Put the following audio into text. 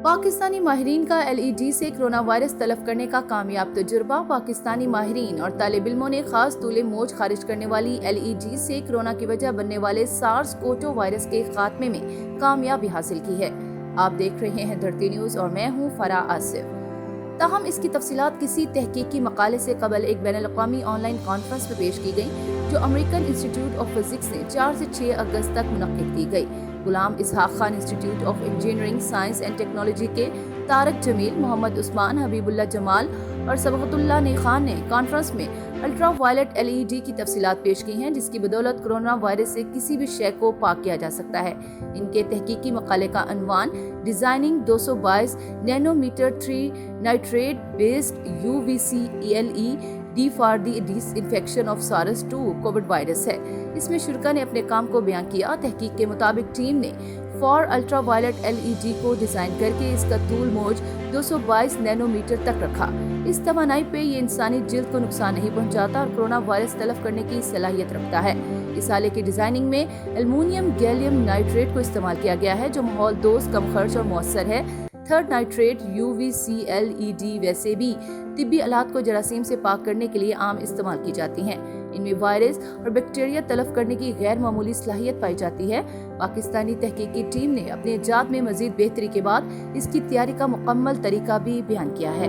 پاکستانی ماہرین کا LED سے کرونا وائرس تلف کرنے کا کامیاب تجربہ۔ پاکستانی ماہرین اور طالب علموں نے خاص طول موج خارج کرنے والی LED سے کرونا کی وجہ بننے والے SARS-CoV-2 وائرس کے خاتمے میں کامیابی حاصل کی ہے۔ آپ دیکھ رہے ہیں دھرتی نیوز اور میں ہوں فرا آصف۔ تاہم اس کی تفصیلات کسی تحقیقی مقالے سے قبل ایک بین الاقوامی آن لائن کانفرنس میں پیش کی گئی، جو امریکن انسٹی ٹیوٹ آف فزکس سے 4 سے 6 اگست تک منعقد کی گئی۔ Ghulam Ishaq Khan Institute of Engineering Science and Technology کے طارق جمیل، محمد عثمان، حبیب اللہ جمال اور سبقت اللہ خان نے کانفرنس میں الٹرا وائلٹ LED کی تفصیلات پیش کی ہیں، جس کی بدولت کرونا وائرس سے کسی بھی شے کو پاک کیا جا سکتا ہے۔ ان کے تحقیقی مقالے کا عنوان designing 222 nanometre 3 nitrate based UVC ELE D for the disinfection of SARS-2 COVID virus ہے۔ اس میں شرکا نے اپنے کام کو بیان کیا۔ تحقیق کے مطابق ٹیم نے فار الٹرا وائلٹ LED کو ڈیزائن کر کے اس کا طول موج 222 نینو میٹر تک رکھا۔ اس توانائی پہ یہ انسانی جلد کو نقصان نہیں پہنچاتا اور کرونا وائرس تلف کرنے کی صلاحیت رکھتا ہے۔ اس آلے کی ڈیزائننگ میں ایلومینیم گیلیم نائٹریٹ کو استعمال کیا گیا ہے، جو ماحول دوست، کم خرچ اور مؤثر ہے۔ تھرڈ نائٹریٹ UVC LED ویسے بھی طبی آلات کو جراثیم سے پاک کرنے کے لیے عام استعمال کی جاتی ہیں۔ ان میں وائرس اور بیکٹیریا تلف کرنے کی غیر معمولی صلاحیت پائی جاتی ہے۔ پاکستانی تحقیقی ٹیم نے اپنے ایجاد میں مزید بہتری کے بعد اس کی تیاری کا مکمل طریقہ بھی بیان کیا ہے۔